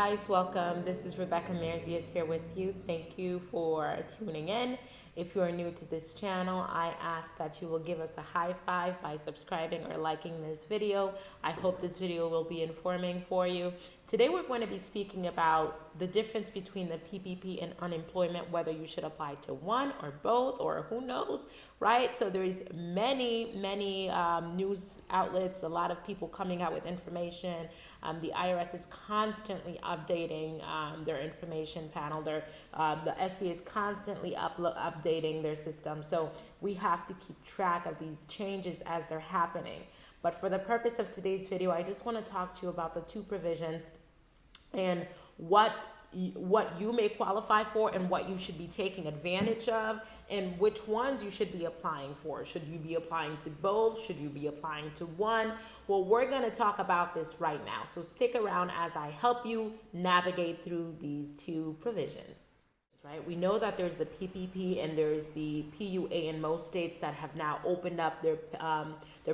Guys, welcome. This is Rebecca Merzius here with you. Thank you for tuning in. If you're new to this channel, I ask that you will give us a high five by subscribing or liking this video. I hope this video will be informing for you. Today we're going to be speaking about the difference between the PPP and unemployment, whether you should apply to one or both or who knows, right? So there's many news outlets, a lot of people coming out with information. The IRS is constantly updating their information panel. The SBA is constantly updating their system. So we have to keep track of these changes as they're happening. But for the purpose of today's video, I just want to talk to you about the two provisions and what you may qualify for and what you should be taking advantage of and which ones you should be applying for. Should you be applying to both? Should you be applying to one? Well, we're going to talk about this right now. So stick around as I help you navigate through these two provisions. Right? We know that there's the PPP and there's the PUA in most states that have now opened up their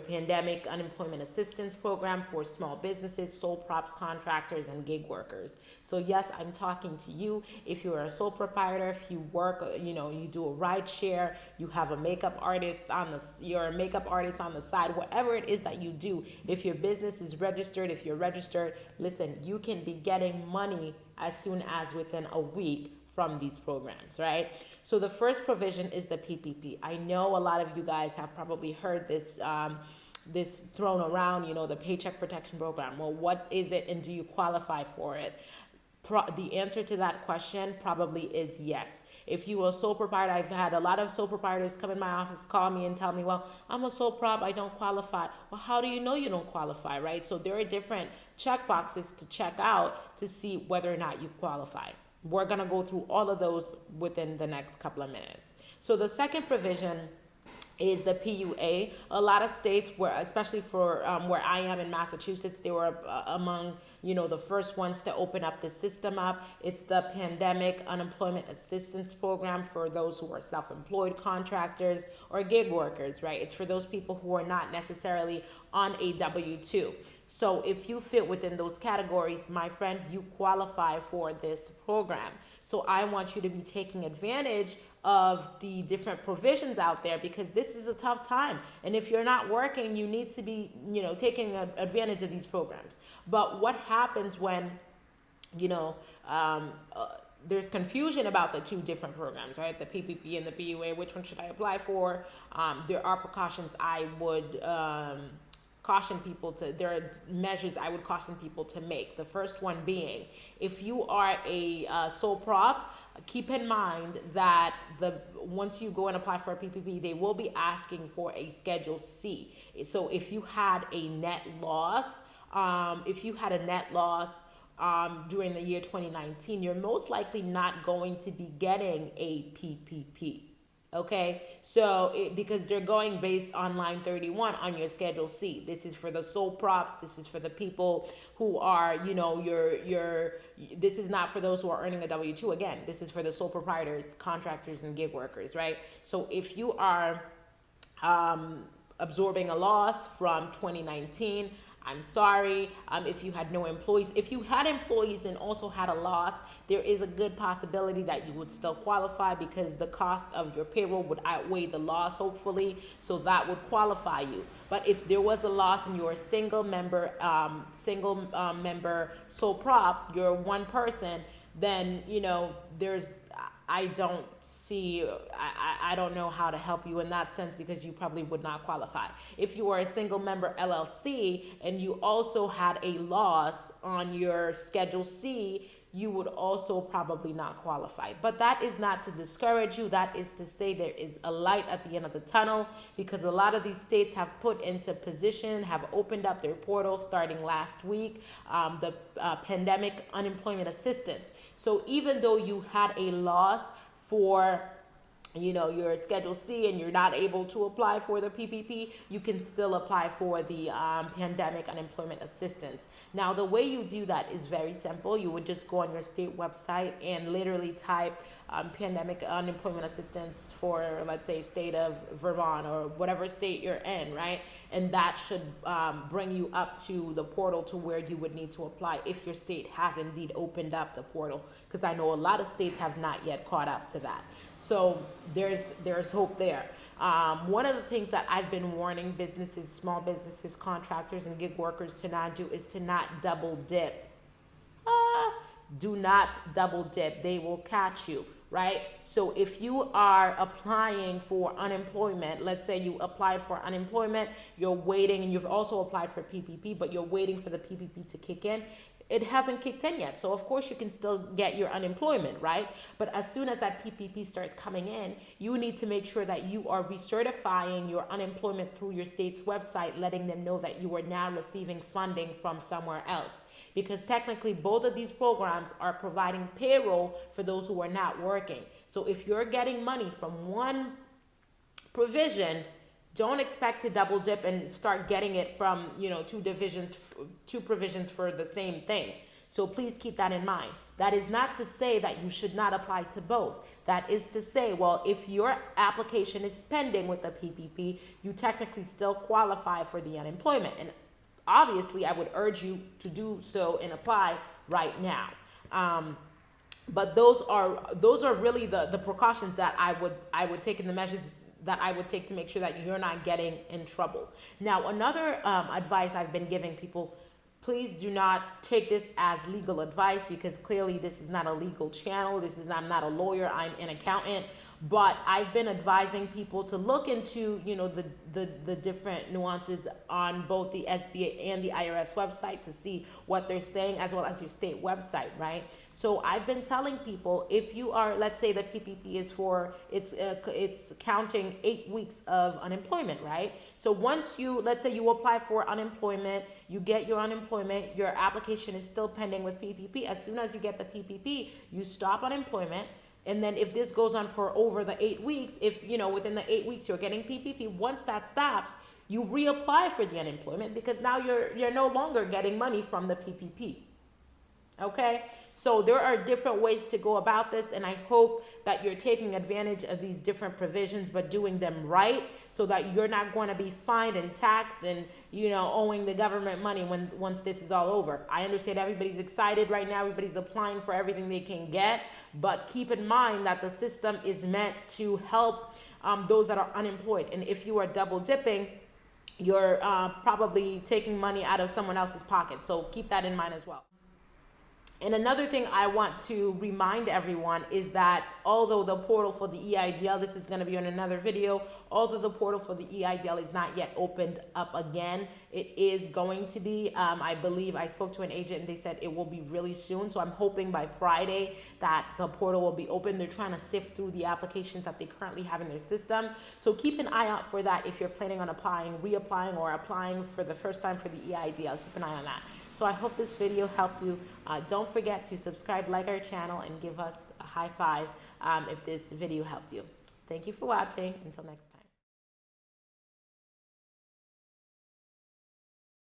pandemic unemployment assistance program for small businesses, sole props contractors, and gig workers. So yes, I'm talking to you. If you're a sole proprietor, if you work, you do a ride share, you have a makeup artist you're a makeup artist on the side, whatever it is that you do. If your business is registered, if you're registered, listen, you can be getting money as soon as within a week from these programs, right? So the first provision is the PPP. I know a lot of you guys have probably heard this this thrown around, the Paycheck Protection Program. Well, what is it and do you qualify for it? The answer to that question probably is yes. If you are a sole proprietor, I've had a lot of sole proprietors come in my office, call me and tell me, well, I'm a sole prop, I don't qualify. Well, how do you know you don't qualify, right? So there are different check boxes to check out to see whether or not you qualify. We're going to go through all of those within the next couple of minutes. So the second provision is the PUA. A lot of states, especially for where I am in Massachusetts, they were among the first ones to open up the system up. It's the Pandemic Unemployment Assistance Program for those who are self-employed contractors or gig workers, right? It's for those people who are not necessarily on a W-2. So if you fit within those categories, my friend, you qualify for this program. So I want you to be taking advantage of the different provisions out there because this is a tough time. And if you're not working, you need to be, taking advantage of these programs. But what happens when, there's confusion about the two different programs, right? The PPP and the PUA, which one should I apply for? There are precautions I would there are measures I would caution people to make. The first one being, if you are a sole prop, keep in mind that once you go and apply for a PPP, they will be asking for a Schedule C. So if you had a net loss, during the year 2019, you're most likely not going to be getting a PPP. Okay, so because they're going based on line 31 on your Schedule C. This is for the sole props. This is for the people who are, this is not for those who are earning a W-2. Again, this is for the sole proprietors, contractors, and gig workers, right? So if you are absorbing a loss from 2019, I'm sorry. If you had no employees, if you had employees and also had a loss, there is a good possibility that you would still qualify because the cost of your payroll would outweigh the loss, hopefully, so that would qualify you. But if there was a loss and you're a single member sole prop, you're one person, then, I don't know how to help you in that sense because you probably would not qualify. If you are a single member LLC and you also had a loss on your Schedule C, you would also probably not qualify. But that is not to discourage you. That is to say there is a light at the end of the tunnel because a lot of these states have put into position, have opened up their portals starting last week, the Pandemic Unemployment Assistance. So even though you had a loss for you're Schedule C and you're not able to apply for the PPP, you can still apply for the pandemic unemployment assistance. Now, the way you do that is very simple. You would just go on your state website and literally type pandemic unemployment assistance for, let's say, state of Vermont or whatever state you're in, right? And that should bring you up to the portal to where you would need to apply if your state has indeed opened up the portal, because I know a lot of states have not yet caught up to that. So there's hope there. One of the things that I've been warning businesses, small businesses, contractors, and gig workers to not do is to not double dip. Do not double dip. They will catch you, right? So if you are applying for unemployment, let's say you applied for unemployment, you're waiting, and you've also applied for PPP, but you're waiting for the PPP to kick in. It hasn't kicked in yet. So of course you can still get your unemployment, right? But as soon as that PPP starts coming in, you need to make sure that you are recertifying your unemployment through your state's website, letting them know that you are now receiving funding from somewhere else. Because technically both of these programs are providing payroll for those who are not working. So if you're getting money from one provision, don't expect to double dip and start getting it from, two provisions for the same thing. So please keep that in mind. That is not to say that you should not apply to both. That is to say, well, if your application is pending with the PPP, you technically still qualify for the unemployment. And obviously, I would urge you to do so and apply right now. But those are really the precautions that I would take, in the measures that I would take to make sure that you're not getting in trouble. Now, another advice I've been giving people, please do not take this as legal advice, because clearly this is not a legal channel. I'm not a lawyer, I'm an accountant, but I've been advising people to look into, the different nuances on both the SBA and the IRS website to see what they're saying, as well as your state website, right? So I've been telling people, if you are, let's say the PPP is it's counting 8 weeks of unemployment, right? So once let's say you apply for unemployment, you get your unemployment, your application is still pending with PPP. As soon as you get the PPP, you stop unemployment. And then if this goes on for over the 8 weeks, if, within the 8 weeks you're getting PPP, once that stops, you reapply for the unemployment, because now you're no longer getting money from the PPP. Okay, so there are different ways to go about this, and I hope that you're taking advantage of these different provisions, but doing them right, so that you're not going to be fined and taxed and, owing the government money once this is all over. I understand everybody's excited right now. Everybody's applying for everything they can get, but keep in mind that the system is meant to help those that are unemployed. And if you are double dipping, you're probably taking money out of someone else's pocket. So keep that in mind as well. And another thing I want to remind everyone is that although the portal for the EIDL, this is going to be on another video, although the portal for the EIDL is not yet opened up again, it is going to be. I believe I spoke to an agent and they said it will be really soon. So I'm hoping by Friday that the portal will be open. They're trying to sift through the applications that they currently have in their system. So keep an eye out for that if you're planning on applying, reapplying, or applying for the first time for the EIDL. Keep an eye on that. So I hope this video helped you. Don't forget to subscribe, like our channel, and give us a high five if this video helped you. Thank you for watching. Until next time.